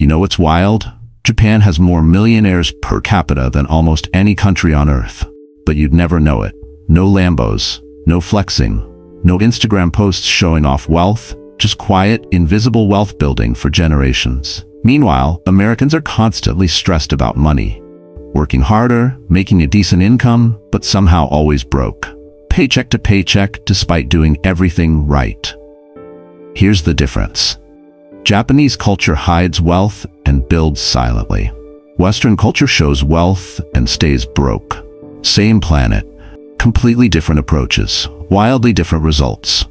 You know what's wild? Japan has more millionaires per capita than almost any country on earth. But you'd never know it. No Lambos, no flexing, no Instagram posts showing off wealth, just quiet, invisible wealth building for generations. Meanwhile, Americans are constantly stressed about money. Working harder, making a decent income, but somehow always broke. Paycheck to paycheck despite doing everything right. Here's the difference. Japanese culture hides wealth and builds silently. Western culture shows wealth and stays broke. Same planet, completely different approaches, wildly different results.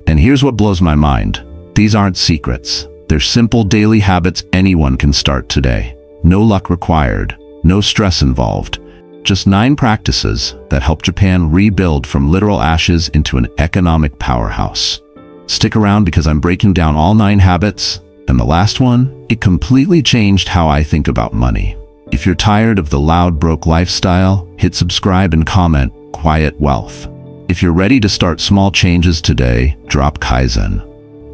And here's what blows my mind. These aren't secrets. They're simple daily habits anyone can start today. No luck required, no stress involved. Just 9 practices that help Japan rebuild from literal ashes into an economic powerhouse. Stick around because I'm breaking down all 9 habits, and the last one, it completely changed how I think about money. If you're tired of the loud broke lifestyle, hit subscribe and comment, Quiet Wealth. If you're ready to start small changes today, drop Kaizen.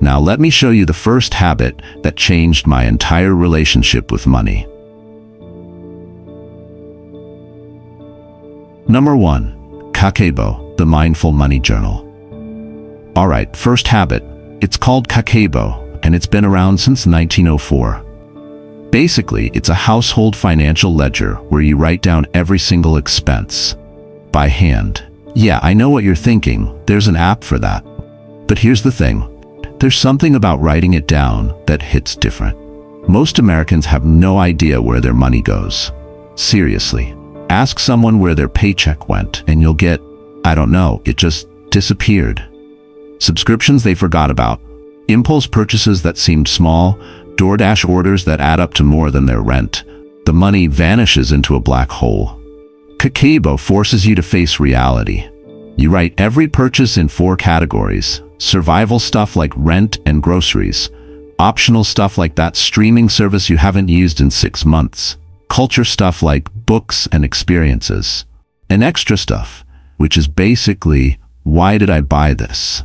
Now let me show you the first habit that changed my entire relationship with money. Number 1. Kakeibo, the Mindful Money Journal. Alright, first habit. It's called Kakeibo, and it's been around since 1904. Basically, it's a household financial ledger where you write down every single expense. By hand. Yeah, I know what you're thinking. There's an app for that. But here's the thing. There's something about writing it down that hits different. Most Americans have no idea where their money goes. Seriously. Ask someone where their paycheck went, and you'll get, I don't know, it just disappeared. Subscriptions they forgot about. Impulse purchases that seemed small. DoorDash orders that add up to more than their rent. The money vanishes into a black hole. Kakeibo forces you to face reality. You write every purchase in 4 categories. Survival stuff like rent and groceries. Optional stuff like that streaming service you haven't used in 6 months. Culture stuff like books and experiences. And extra stuff, which is basically, why did I buy this?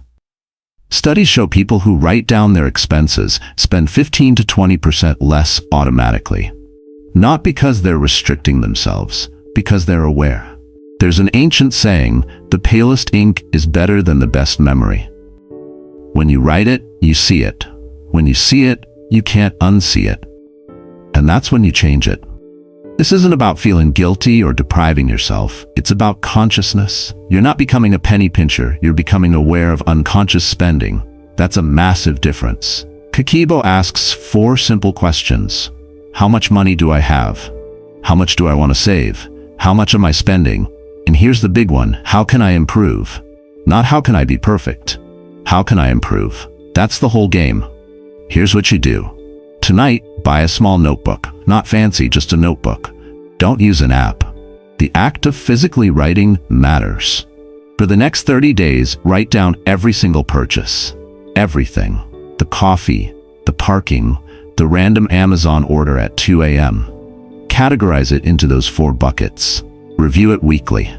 Studies show people who write down their expenses spend 15 to 20% less automatically. Not because they're restricting themselves, because they're aware. There's an ancient saying, the palest ink is better than the best memory. When you write it, you see it. When you see it, you can't unsee it. And that's when you change it. This isn't about feeling guilty or depriving yourself. It's about consciousness. You're not becoming a penny pincher. You're becoming aware of unconscious spending. That's a massive difference. Kakeibo asks 4 simple questions. How much money do I have? How much do I want to save? How much am I spending? And here's the big one. How can I improve? Not how can I be perfect? How can I improve? That's the whole game. Here's what you do. Tonight, buy a small notebook. Not fancy, just a notebook. Don't use an app. The act of physically writing matters. For the next 30 days, write down every single purchase. Everything. The coffee, the parking, the random Amazon order at 2 a.m. Categorize it into those 4 buckets. Review it weekly.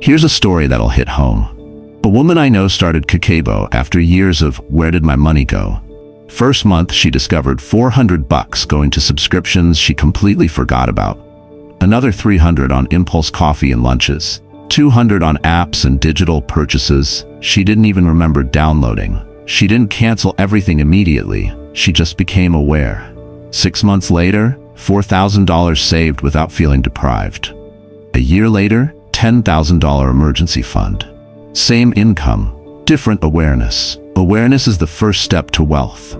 Here's a story that'll hit home. A woman I know started Kakeibo after years of where did my money go? First month, she discovered $400 going to subscriptions she completely forgot about. Another $300 on impulse coffee and lunches. $200 on apps and digital purchases she didn't even remember downloading. She didn't cancel everything immediately. She just became aware. 6 months later, $4,000 saved without feeling deprived. A year later, $10,000 emergency fund. Same income, different awareness. Awareness is the first step to wealth.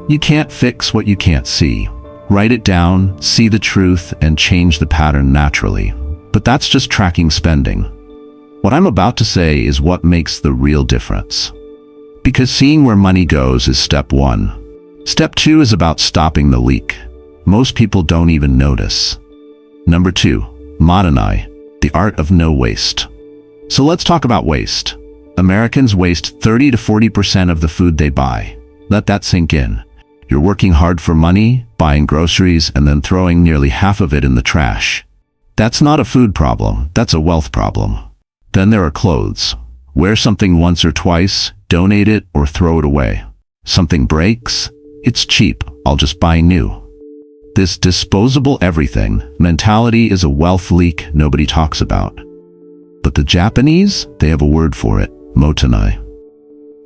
You can't fix what you can't see. Write it down, see the truth, and change the pattern naturally. But that's just tracking spending. What I'm about to say is what makes the real difference. Because seeing where money goes is step 1. Step 2 is about stopping the leak. Most people don't even notice. Number 2, Shoganai, the art of no waste. So let's talk about waste. Americans waste 30 to 40% of the food they buy. Let that sink in. You're working hard for money, buying groceries, and then throwing nearly half of it in the trash. That's not a food problem, that's a wealth problem. Then there are clothes. Wear something once or twice, donate it, or throw it away. Something breaks? It's cheap, I'll just buy new. This disposable everything mentality is a wealth leak nobody talks about. But the Japanese, they have a word for it, motonai.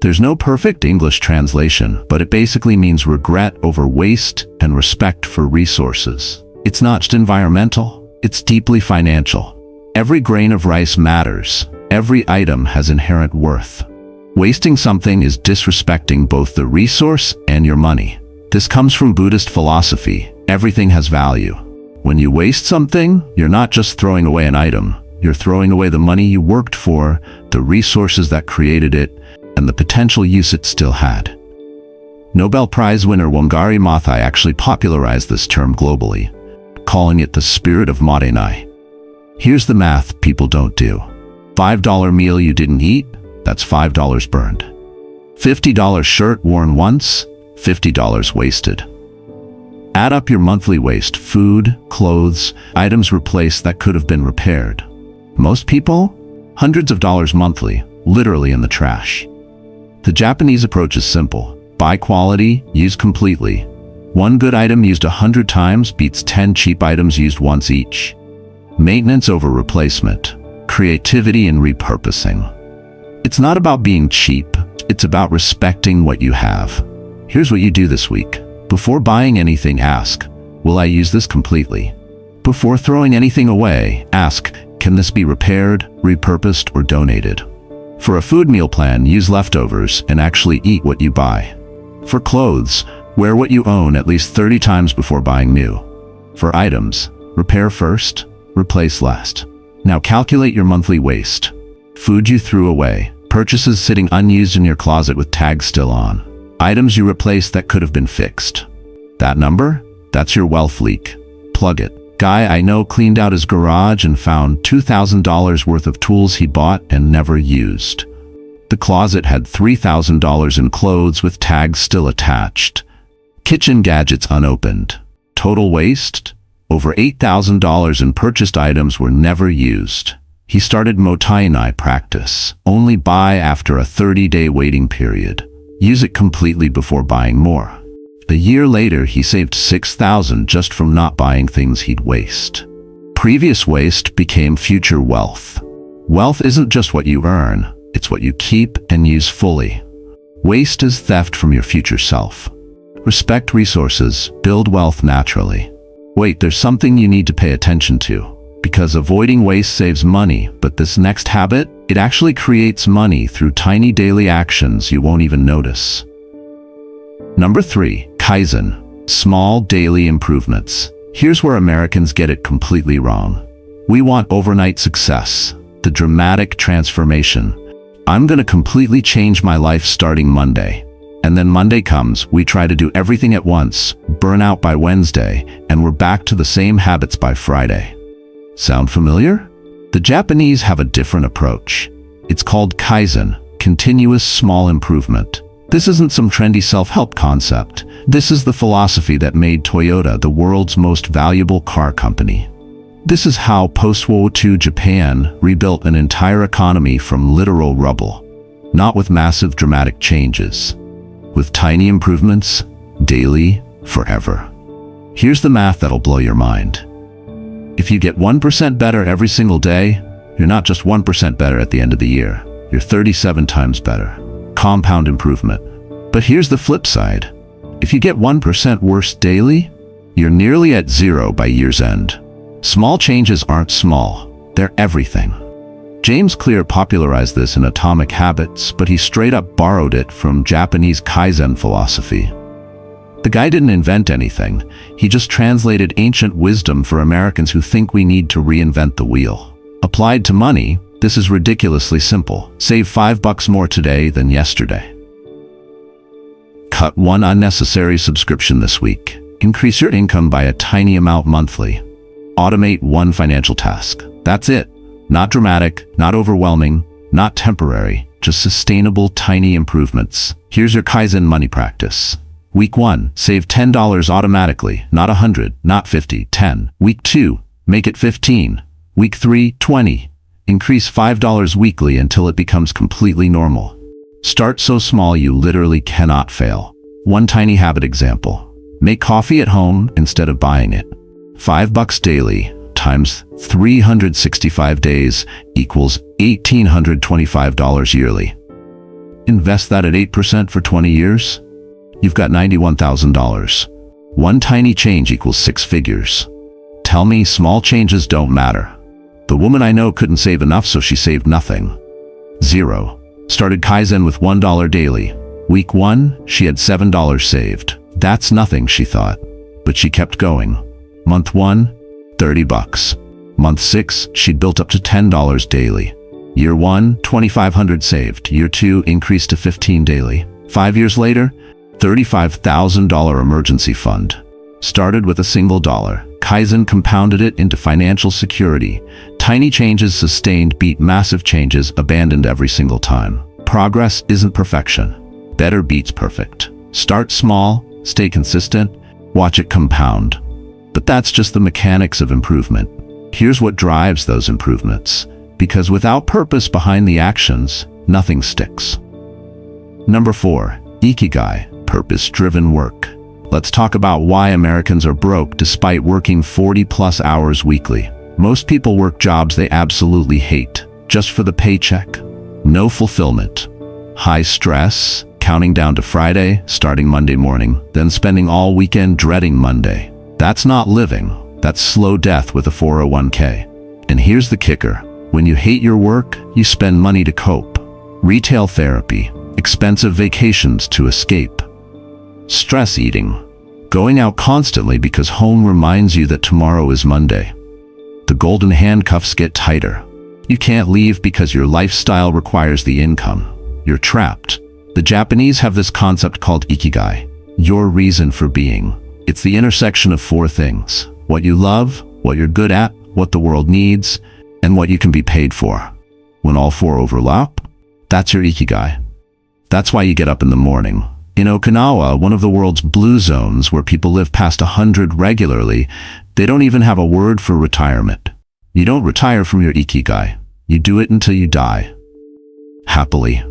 There's no perfect English translation, but it basically means regret over waste and respect for resources. It's not just environmental, it's deeply financial. Every grain of rice matters. Every item has inherent worth. Wasting something is disrespecting both the resource and your money. This comes from Buddhist philosophy. Everything has value. When you waste something, you're not just throwing away an item. You're throwing away the money you worked for, the resources that created it, and the potential use it still had. Nobel Prize winner Wangari Maathai actually popularized this term globally, calling it the spirit of motonai. Here's the math people don't do. $5 meal you didn't eat, that's $5 burned. $50 shirt worn once, $50 wasted. Add up your monthly waste: food, clothes, items replaced that could have been repaired. Most people, hundreds of dollars monthly, literally in the trash. The Japanese approach is simple. Buy quality, use completely. One good item used 100 times beats 10 cheap items used once each. Maintenance over replacement. Creativity and repurposing. It's not about being cheap, it's about respecting what you have. Here's what you do this week. Before buying anything, ask, will I use this completely? Before throwing anything away, ask, can this be repaired, repurposed, or donated? For a food meal plan, use leftovers and actually eat what you buy. For clothes, wear what you own at least 30 times before buying new. For items, repair first, replace last. Now calculate your monthly waste. Food you threw away, purchases sitting unused in your closet with tags still on, items you replaced that could have been fixed. That number? That's your wealth leak. Plug it. Guy I know cleaned out his garage and found $2,000 worth of tools he bought and never used. The closet had $3,000 in clothes with tags still attached. Kitchen gadgets unopened. Total waste? Over $8,000 in purchased items were never used. He started motonai practice. Only buy after a 30-day waiting period. Use it completely before buying more. A year later, he saved $6,000 just from not buying things he'd waste. Previous waste became future wealth. Wealth isn't just what you earn, it's what you keep and use fully. Waste is theft from your future self. Respect resources, build wealth naturally. Wait, there's something you need to pay attention to. Because avoiding waste saves money, but this next habit, it actually creates money through tiny daily actions you won't even notice. Number 3, Kaizen, small daily improvements. Here's where Americans get it completely wrong. We want overnight success, the dramatic transformation. I'm gonna completely change my life starting Monday. And then Monday comes, we try to do everything at once, burn out by Wednesday, and we're back to the same habits by Friday. Sound familiar? The Japanese have a different approach. It's called Kaizen, continuous small improvement. This isn't some trendy self-help concept. This is the philosophy that made Toyota the world's most valuable car company. This is how post-World War II Japan rebuilt an entire economy from literal rubble. Not with massive dramatic changes. With tiny improvements, daily, forever. Here's the math that'll blow your mind. If you get 1% better every single day, you're not just 1% better at the end of the year. You're 37 times better. Compound improvement. But here's the flip side. If you get 1% worse daily, you're nearly at 0 by year's end. Small changes aren't small, they're everything. James Clear popularized this in Atomic Habits, but he straight up borrowed it from Japanese Kaizen philosophy. The guy didn't invent anything, he just translated ancient wisdom for Americans who think we need to reinvent the wheel. Applied to money, this is ridiculously simple. Save $5 more today than yesterday. Cut one unnecessary subscription this week. Increase your income by a tiny amount monthly. Automate one financial task. That's it. Not dramatic, not overwhelming, not temporary, just sustainable tiny improvements. Here's your Kaizen money practice. Week 1, save $10 automatically, not 100, not 50, 10. Week 2, make it 15. Week 3, 20. Increase $5 weekly until it becomes completely normal. Start so small you literally cannot fail. One tiny habit example. Make coffee at home instead of buying it. $5 daily times 365 days equals $1,825 yearly. Invest that at 8% for 20 years. You've got $91,000. One tiny change equals 6 figures. Tell me small changes don't matter. The woman I know couldn't save enough, so she saved nothing. 0. Started Kaizen with $1 daily. Week 1, she had $7 saved. That's nothing, she thought. But she kept going. Month 1, $30. Month 6, she'd built up to $10 daily. Year 1, $2,500 saved. Year 2, increased to $15 daily. 5 years later, $35,000 emergency fund. Started with a single dollar. Kaizen compounded it into financial security. Tiny changes sustained beat massive changes abandoned every single time. Progress isn't perfection. Better beats perfect. Start small, stay consistent, watch it compound. But that's just the mechanics of improvement. Here's what drives those improvements. Because without purpose behind the actions, nothing sticks. Number 4, Ikigai, purpose-driven work. Let's talk about why Americans are broke despite working 40+ hours weekly. Most people work jobs they absolutely hate, just for the paycheck. No fulfillment. High stress, counting down to Friday, starting Monday morning, then spending all weekend dreading Monday. That's not living. That's slow death with a 401k. And here's the kicker. When you hate your work, you spend money to cope. Retail therapy, expensive vacations to escape. Stress eating, going out constantly because home reminds you that tomorrow is Monday. The golden handcuffs get tighter. You can't leave because your lifestyle requires the income. You're trapped. The Japanese have this concept called Ikigai, your reason for being. It's the intersection of 4 things: what you love, what you're good at, what the world needs, and what you can be paid for. When all 4 overlap, that's your Ikigai. That's why you get up in the morning. In Okinawa, one of the world's blue zones where people live past 100 regularly, they don't even have a word for retirement. You don't retire from your Ikigai. You do it until you die. Happily.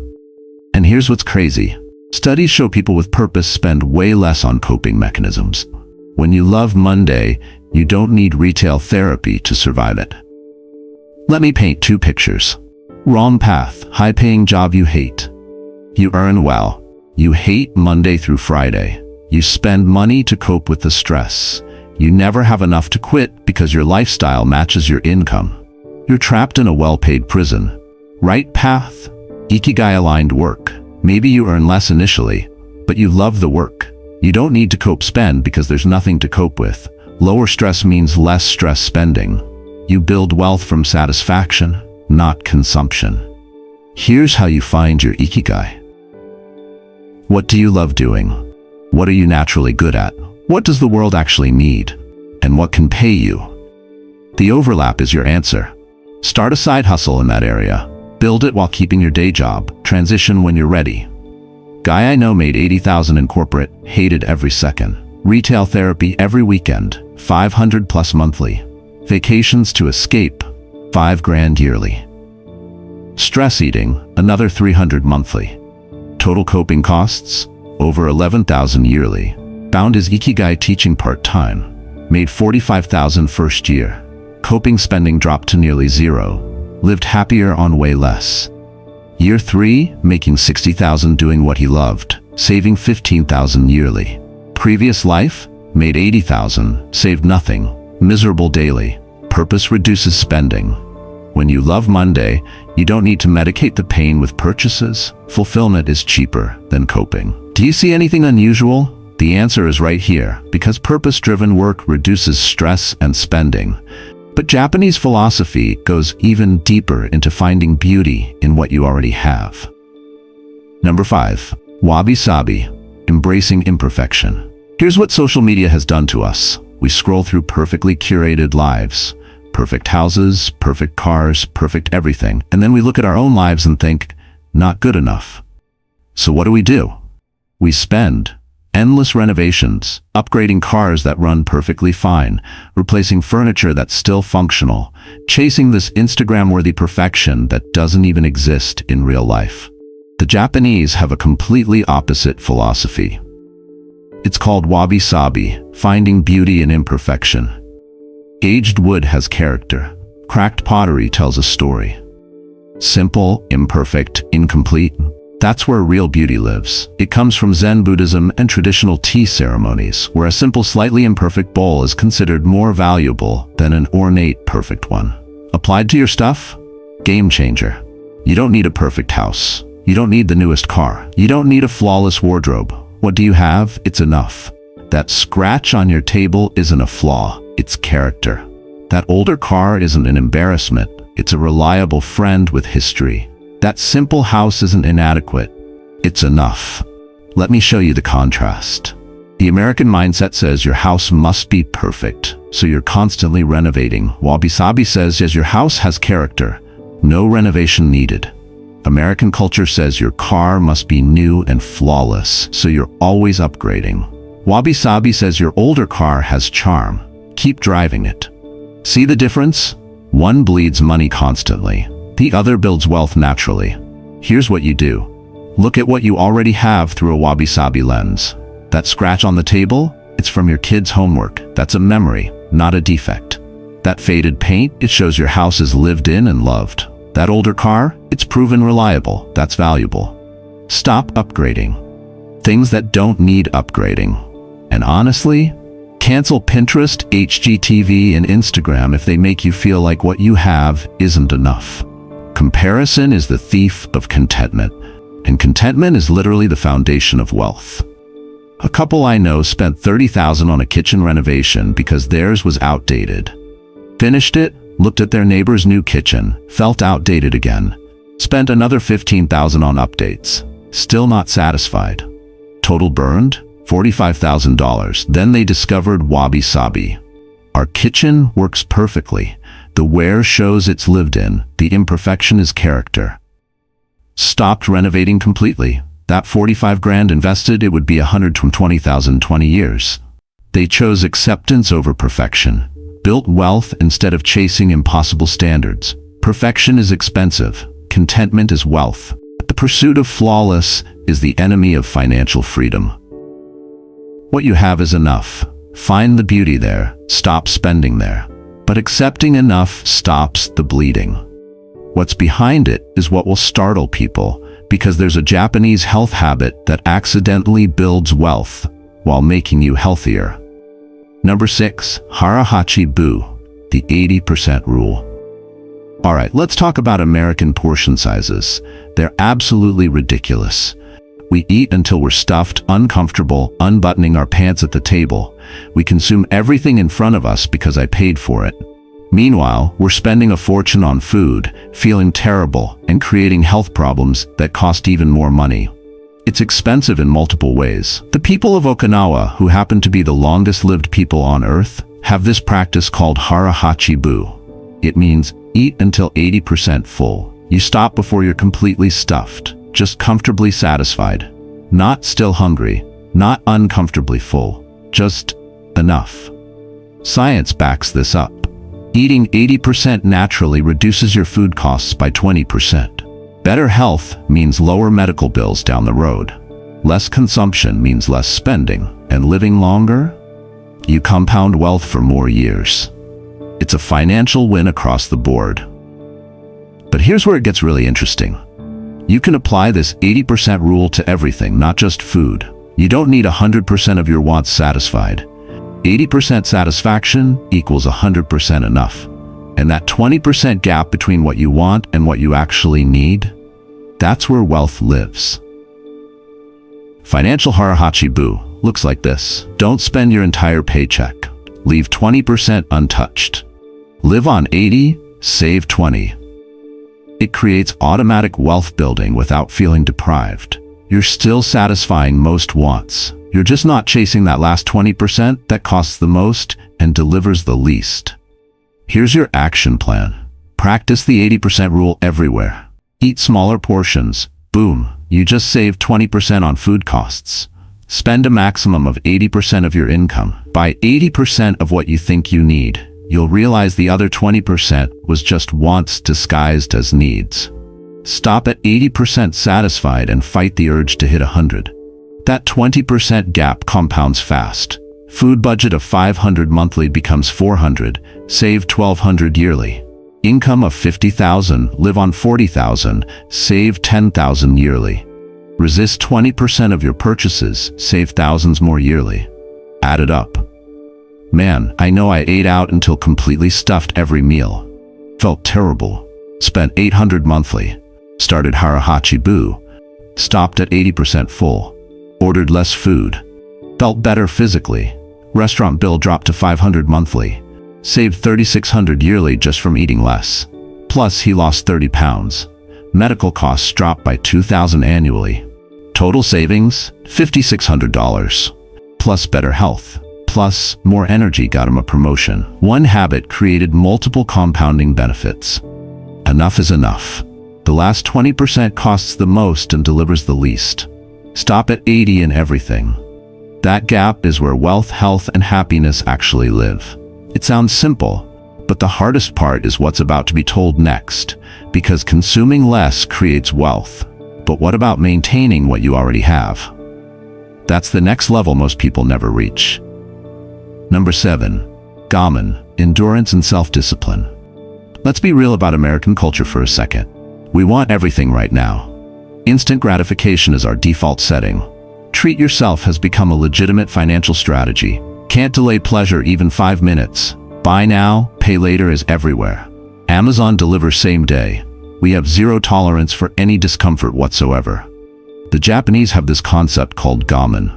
And here's what's crazy. Studies show people with purpose spend way less on coping mechanisms. When you love Monday, you don't need retail therapy to survive it. Let me paint 2 pictures. Wrong path, high-paying job you hate. You earn well. You hate Monday through Friday. You spend money to cope with the stress. You never have enough to quit because your lifestyle matches your income. You're trapped in a well-paid prison. Right path, Ikigai-aligned work. Maybe you earn less initially, but you love the work. You don't need to cope spend because there's nothing to cope with. Lower stress means less stress spending. You build wealth from satisfaction, not consumption. Here's how you find your Ikigai. What do you love doing? What are you naturally good at? What does the world actually need? And what can pay you? The overlap is your answer. Start a side hustle in that area. Build it while keeping your day job. Transition when you're ready. Guy I know made $80,000 in corporate, hated every second. Retail therapy every weekend, $500+ monthly. Vacations to escape, $5,000 yearly. Stress eating, another $300 monthly. Total coping costs, over $11,000 yearly. Found his Ikigai teaching part-time. Made $45,000 first year. Coping spending dropped to nearly 0. Lived happier on way less. Year 3, making $60,000 doing what he loved, saving $15,000 yearly. Previous life, made $80,000, saved nothing, miserable daily. Purpose reduces spending. When you love Monday, you don't need to medicate the pain with purchases. Fulfillment is cheaper than coping. Do you see anything unusual? The answer is right here, because purpose-driven work reduces stress and spending. But Japanese philosophy goes even deeper into finding beauty in what you already have. Number 5. Wabi-Sabi, embracing imperfection. Here's what social media has done to us. We scroll through perfectly curated lives. Perfect houses, perfect cars, perfect everything. And then we look at our own lives and think, not good enough. So what do? We spend endless renovations, upgrading cars that run perfectly fine, replacing furniture that's still functional, chasing this Instagram-worthy perfection that doesn't even exist in real life. The Japanese have a completely opposite philosophy. It's called Wabi-Sabi, finding beauty in imperfection. Aged wood has character. Cracked pottery tells a story. Simple, imperfect, incomplete. That's where real beauty lives. It comes from Zen Buddhism and traditional tea ceremonies, where a simple, slightly imperfect bowl is considered more valuable than an ornate, perfect one. Applied to your stuff? Game changer. You don't need a perfect house. You don't need the newest car. You don't need a flawless wardrobe. What do you have? It's enough. That scratch on your table isn't a flaw, it's character. That older car isn't an embarrassment, it's a reliable friend with history. That simple house isn't inadequate, it's enough. Let me show you the contrast. The American mindset says your house must be perfect, so you're constantly renovating. Wabi-Sabi says yes, your house has character, no renovation needed. American culture says your car must be new and flawless, so you're always upgrading. Wabi-Sabi says your older car has charm. Keep driving it. See the difference? One bleeds money constantly. The other builds wealth naturally. Here's what you do. Look at what you already have through a Wabi-Sabi lens. That scratch on the table? It's from your kid's homework. That's a memory, not a defect. That faded paint? It shows your house is lived in and loved. That older car? It's proven reliable. That's valuable. Stop upgrading things that don't need upgrading. And honestly, cancel Pinterest, HGTV, and Instagram if they make you feel like what you have isn't enough. Comparison is the thief of contentment, and contentment is literally the foundation of wealth. A couple I know spent $30,000 on a kitchen renovation because theirs was outdated. Finished it, looked at their neighbor's new kitchen, felt outdated again. Spent another $15,000 on updates. Still not satisfied. Total burned? $45,000. Then they discovered Wabi-Sabi. Our kitchen works perfectly. The wear shows it's lived in. The imperfection is character. Stopped renovating completely. That 45 grand invested, it would be 120,000 in 20 years. They chose acceptance over perfection. Built wealth instead of chasing impossible standards. Perfection is expensive. Contentment is wealth. The pursuit of flawless is the enemy of financial freedom. What you have is enough. Find the beauty there. Stop spending there. But accepting enough stops the bleeding. What's behind it is what will startle people, because there's a Japanese health habit that accidentally builds wealth while making you healthier. Number 6, Hara-Hachi-Bu, the 80% rule. Alright, let's talk about American portion sizes. They're absolutely ridiculous. We eat until we're stuffed, uncomfortable, unbuttoning our pants at the table. We consume everything in front of us because I paid for it. Meanwhile, we're spending a fortune on food, feeling terrible, and creating health problems that cost even more money. It's expensive in multiple ways. The people of Okinawa, who happen to be the longest-lived people on Earth, have this practice called Hara-Hachi-Bu. It means eat until 80% full. You stop before you're completely stuffed. Just comfortably satisfied. Not still hungry, not uncomfortably full, just enough. Science backs this up. Eating 80% naturally reduces your food costs by 20%. Better health means lower medical bills down the road. Less consumption means less spending, and living longer? You compound wealth for more years. It's a financial win across the board. But here's where it gets really interesting. You can apply this 80% rule to everything, not just food. You don't need 100% of your wants satisfied. 80% satisfaction equals 100% enough. And that 20% gap between what you want and what you actually need, that's where wealth lives. Financial Hara-Hachi-Bu looks like this. Don't spend your entire paycheck. Leave 20% untouched. Live on 80, save 20. It creates automatic wealth building without feeling deprived. You're still satisfying most wants. You're just not chasing that last 20% that costs the most and delivers the least. Here's your action plan. Practice the 80% rule everywhere. Eat smaller portions. Boom, you just saved 20% on food costs. Spend a maximum of 80% of your income. Buy 80% of what you think you need. You'll realize the other 20% was just wants disguised as needs. Stop at 80% satisfied and fight the urge to hit 100. That 20% gap compounds fast. Food budget of $500 monthly becomes $400, save $1,200 yearly. Income of $50,000, live on $40,000, save $10,000 yearly. Resist 20% of your purchases, save thousands more yearly. Add it up. Man, I know I ate out until completely stuffed every meal. Felt terrible. Spent $800 monthly. Started Harahachi-bu. Stopped at 80% full. Ordered less food. Felt better physically. Restaurant bill dropped to $500 monthly. Saved $3,600 yearly just from eating less. Plus, he lost 30 pounds. Medical costs dropped by $2,000 annually. Total savings, $5,600. Plus better health. Plus, more energy got him a promotion. One habit created multiple compounding benefits. Enough is enough. The last 20% costs the most and delivers the least. Stop at 80 in everything. That gap is where wealth, health, and happiness actually live. It sounds simple, but the hardest part is what's about to be told next, because consuming less creates wealth. But what about maintaining what you already have? That's the next level most people never reach. Number 7. Gamen, endurance and self-discipline. Let's be real about American culture for a second. We want everything right now. Instant gratification is our default setting. Treat yourself has become a legitimate financial strategy. Can't delay pleasure even 5 minutes. Buy now, pay later is everywhere. Amazon delivers same day. We have zero tolerance for any discomfort whatsoever. The Japanese have this concept called gamen.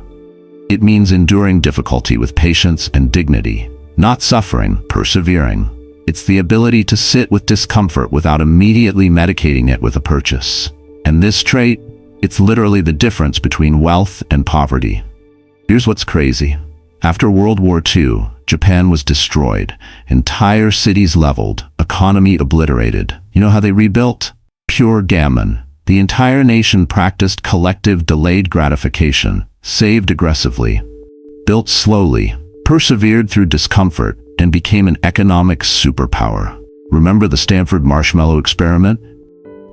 It means enduring difficulty with patience and dignity, not suffering, persevering. It's the ability to sit with discomfort without immediately medicating it with a purchase. And this trait, it's literally the difference between wealth and poverty. Here's what's crazy. After World War II, Japan was destroyed, entire cities leveled, economy obliterated. You know how they rebuilt? Pure gamen. The entire nation practiced collective delayed gratification, saved aggressively, built slowly, persevered through discomfort, and became an economic superpower. Remember the Stanford marshmallow experiment?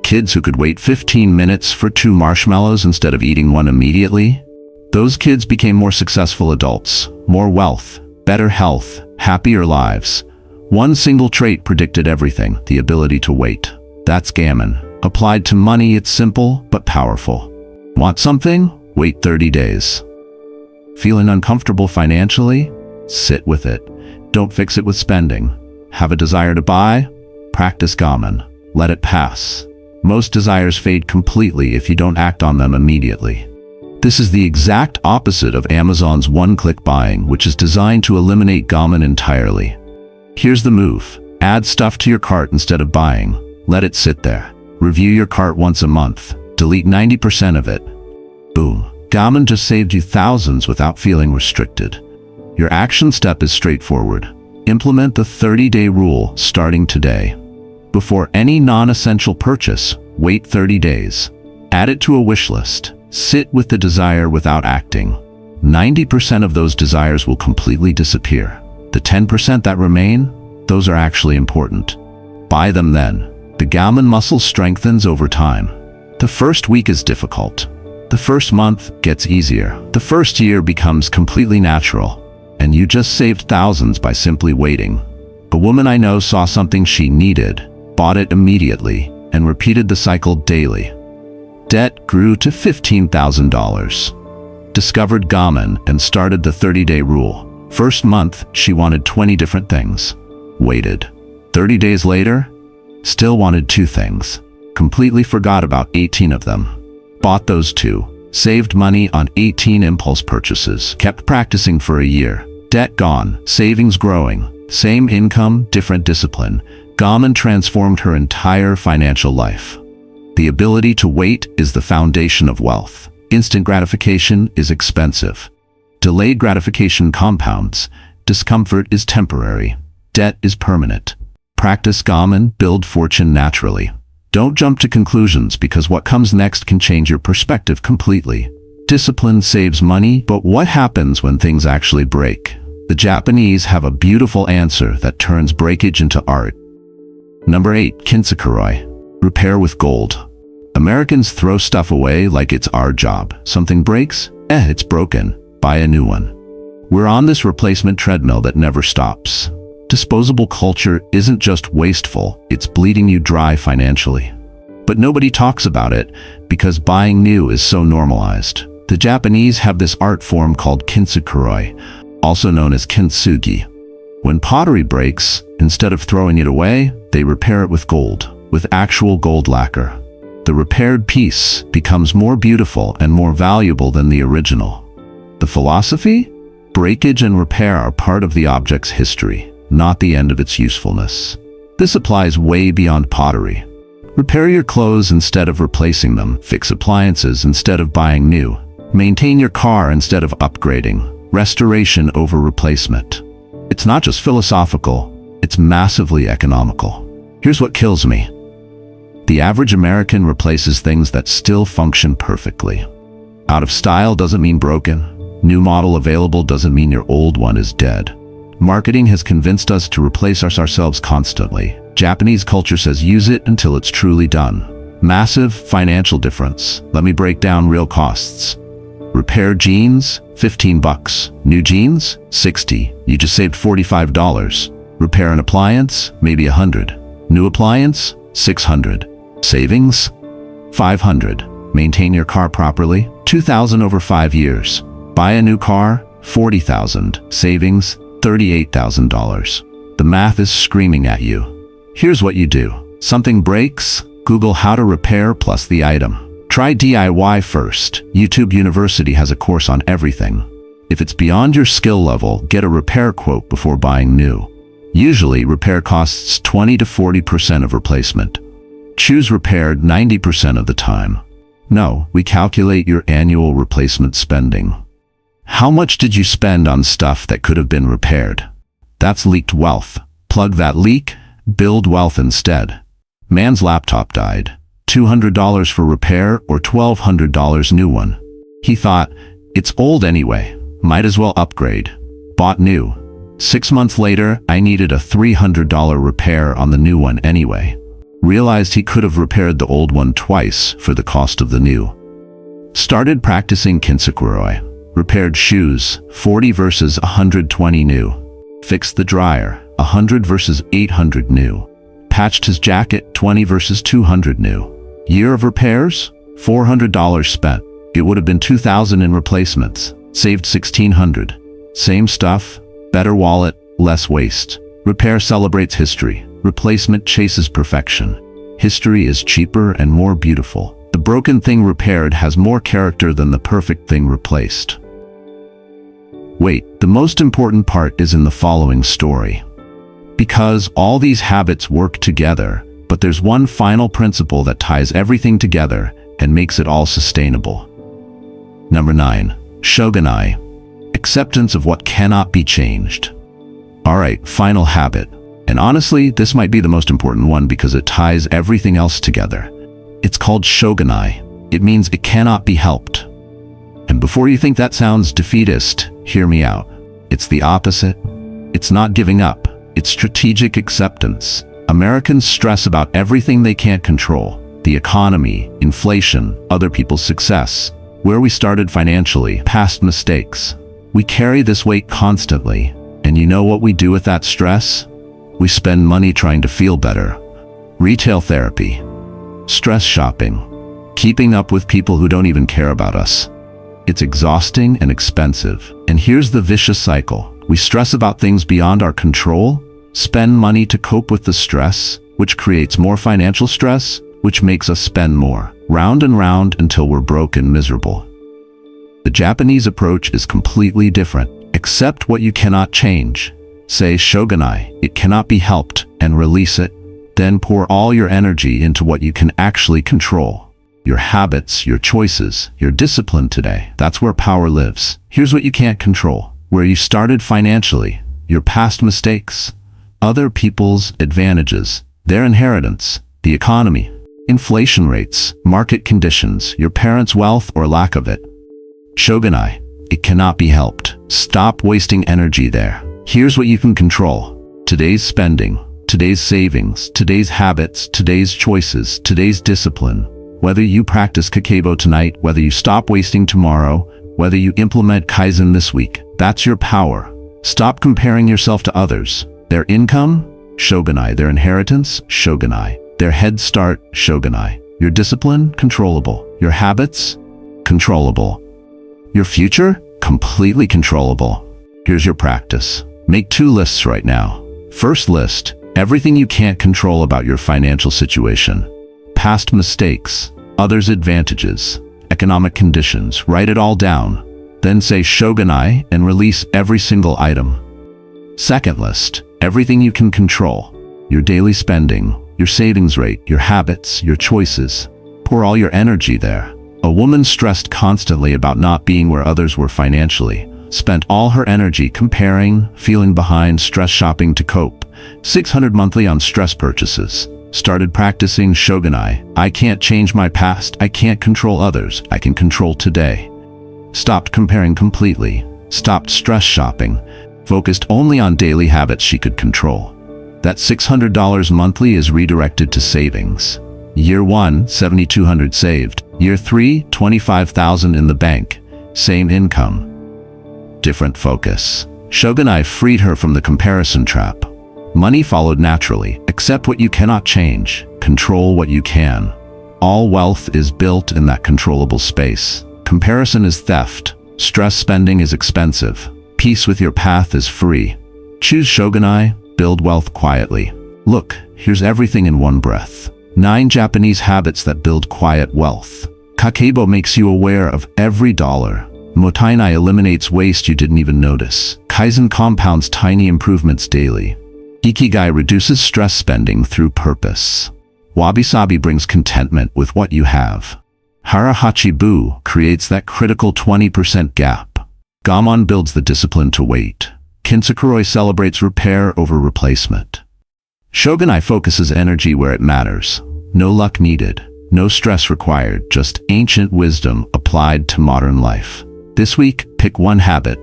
Kids who could wait 15 minutes for 2 marshmallows instead of eating one immediately? Those kids became more successful adults, more wealth, better health, happier lives. One single trait predicted everything, the ability to wait. That's gamen. Applied to money, it's simple but powerful. Want something? Wait 30 days. Feeling uncomfortable financially? Sit with it. Don't fix it with spending. Have a desire to buy? Practice gamen. Let it pass. Most desires fade completely if you don't act on them immediately. This is the exact opposite of Amazon's one-click buying, which is designed to eliminate gamen entirely. Here's the move. Add stuff to your cart instead of buying. Let it sit there. Review your cart once a month. Delete 90% of it. Boom. Gamen just saved you thousands without feeling restricted. Your action step is straightforward. Implement the 30-day rule starting today. Before any non-essential purchase, wait 30 days. Add it to a wish list. Sit with the desire without acting. 90% of those desires will completely disappear. The 10% that remain, those are actually important. Buy them then. The gamen muscle strengthens over time. The first week is difficult. The first month gets easier. The first year becomes completely natural. And you just saved thousands by simply waiting. A woman I know saw something she needed, bought it immediately, and repeated the cycle daily. Debt grew to $15,000. Discovered gamen and started the 30-day rule. First month, she wanted 20 different things. Waited. 30 days later, still wanted 2 things. Completely forgot about 18 of them. Bought those 2. Saved money on 18 impulse purchases. Kept practicing for a year. Debt gone. Savings growing. Same income, different discipline. Gamen transformed her entire financial life. The ability to wait is the foundation of wealth. Instant gratification is expensive. Delayed gratification compounds. Discomfort is temporary. Debt is permanent. Practice gamen, build fortune naturally. Don't jump to conclusions because what comes next can change your perspective completely. Discipline saves money, but what happens when things actually break? The Japanese have a beautiful answer that turns breakage into art. Number 8. Kintsukuroi. Repair with gold. Americans throw stuff away like it's our job. Something breaks? It's broken. Buy a new one. We're on this replacement treadmill that never stops. Disposable culture isn't just wasteful, it's bleeding you dry financially. But nobody talks about it because buying new is so normalized. The Japanese have this art form called kintsukuroi, also known as kintsugi. When pottery breaks, instead of throwing it away, they repair it with gold, with actual gold lacquer. The repaired piece becomes more beautiful and more valuable than the original. The philosophy? Breakage and repair are part of the object's history, not the end of its usefulness. This applies way beyond pottery. Repair your clothes instead of replacing them, fix appliances instead of buying new, maintain your car instead of upgrading, restoration over replacement. It's not just philosophical, it's massively economical. Here's what kills me. The average American replaces things that still function perfectly. Out of style doesn't mean broken. New model available doesn't mean your old one is dead. Marketing has convinced us to replace ourselves constantly. Japanese culture says use it until it's truly done. Massive financial difference. Let me break down real costs. Repair jeans, $15. New jeans, $60. You just saved $45. Repair an appliance, maybe $100. New appliance, $600. Savings, $500. Maintain your car properly, $2,000 over 5 years. Buy a new car, $40,000. Savings, $38,000. The math is screaming at you. Here's what you do. Something breaks, Google how to repair plus the item. Try DIY first. YouTube University has a course on everything. If it's beyond your skill level, get a repair quote before buying new. Usually, repair costs 20 to 40% of replacement. Choose repaired 90% of the time. No, we calculate your annual replacement spending. How much did you spend on stuff that could have been repaired? That's leaked wealth. Plug that leak, build wealth instead. Man's laptop died. $200 for repair or $1,200 new one. He thought, it's old anyway, might as well upgrade. Bought new. 6 months later, I needed a $300 repair on the new one anyway. Realized he could have repaired the old one twice for the cost of the new. Started practicing kintsukuroi. Repaired shoes, 40 versus 120 new. Fixed the dryer, 100 versus 800 new. Patched his jacket, 20 versus 200 new. Year of repairs, $400 spent. It would have been $2,000 in replacements. Saved $1,600. Same stuff, better wallet, less waste. Repair celebrates history. Replacement chases perfection. History is cheaper and more beautiful. The broken thing repaired has more character than the perfect thing replaced. Wait, the most important part is in the following story. Because all these habits work together, but there's one final principle that ties everything together and makes it all sustainable. Number 9. Shoganai. Acceptance of what cannot be changed. Alright, final habit. And honestly, this might be the most important one because it ties everything else together. It's called Shoganai. It means it cannot be helped. And before you think that sounds defeatist, hear me out. It's the opposite. It's not giving up. It's strategic acceptance. Americans stress about everything they can't control. The economy, inflation, other people's success, where we started financially, past mistakes. We carry this weight constantly. And you know what we do with that stress? We spend money trying to feel better. Retail therapy, stress shopping, keeping up with people who don't even care about us. It's exhausting and expensive. And here's the vicious cycle. We stress about things beyond our control, spend money to cope with the stress, which creates more financial stress, which makes us spend more. Round and round until we're broke and miserable. The Japanese approach is completely different. Accept what you cannot change. Say Shoganai, it cannot be helped, and release it. Then pour all your energy into what you can actually control. Your habits, your choices, your discipline today. That's where power lives. Here's what you can't control. Where you started financially, your past mistakes, other people's advantages, their inheritance, the economy, inflation rates, market conditions, your parents' wealth or lack of it. Shoganai, it cannot be helped. Stop wasting energy there. Here's what you can control. Today's spending, today's savings, today's habits, today's choices, today's discipline. Whether you practice Kakeibo tonight, whether you stop wasting tomorrow, Whether you implement Kaizen this week, that's your power. Stop comparing yourself to others. Their income? Shoganai. Their inheritance? Shoganai. Their head start? Shoganai. Your discipline? Controllable. Your habits? Controllable. Your future? Completely controllable. Here's your practice. Make 2 lists right now. First list, everything you can't control about your financial situation. Past mistakes, others' advantages, economic conditions. Write it all down. Then say Shoganai and release every single item. Second list, everything you can control. Your daily spending, your savings rate, your habits, your choices. Pour all your energy there. A woman stressed constantly about not being where others were financially. Spent all her energy comparing, feeling behind, stress shopping to cope. 600 monthly on stress purchases. Started practicing Shoganai. I can't change my past. I can't control others. I can control today. Stopped comparing completely. Stopped stress shopping. Focused only on daily habits she could control. That $600 monthly is redirected to savings. Year 1, $7,200 saved. Year 3, $25,000 in the bank. Same income. Different focus. Shoganai freed her from the comparison trap. Money followed naturally. Accept what you cannot change. Control what you can. All wealth is built in that controllable space. Comparison is theft. Stress spending is expensive. Peace with your path is free. Choose Shoganai. Build wealth quietly. Look, here's everything in one breath. 9 Japanese habits that build quiet wealth. Kakeibo makes you aware of every dollar. Motainai eliminates waste you didn't even notice. Kaizen compounds tiny improvements daily. Ikigai reduces stress spending through purpose. Wabi-Sabi brings contentment with what you have. Harahachi-bu creates that critical 20% gap. Gammon builds the discipline to wait. Kintsukuroi celebrates repair over replacement. Shoganai focuses energy where it matters. No luck needed. No stress required, just ancient wisdom applied to modern life. This week, pick one habit.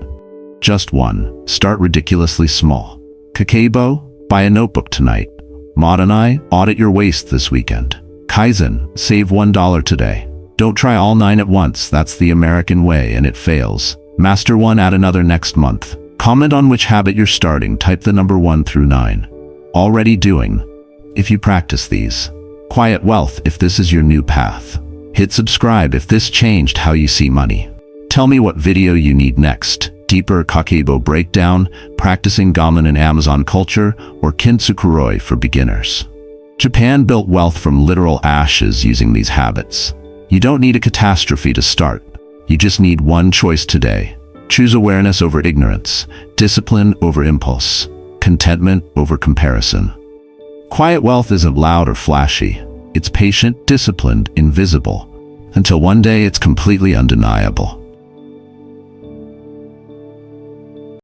Just one. Start ridiculously small. Kakeibo, buy a notebook tonight. Modanai, audit your waste this weekend. Kaizen, save $1 today. Don't try all 9 at once, that's the American way and it fails. Master one, add another next month. Comment on which habit you're starting, type the number 1 through 9. Already doing, if you practice these. Quiet wealth if this is your new path. Hit subscribe if this changed how you see money. Tell me what video you need next. Deeper Kakeibo breakdown, practicing gammon and Amazon culture, or kintsukuroi for beginners. Japan built wealth from literal ashes using these habits. You don't need a catastrophe to start. You just need one choice today. Choose awareness over ignorance, discipline over impulse, contentment over comparison. Quiet wealth isn't loud or flashy. It's patient, disciplined, invisible, until one day it's completely undeniable.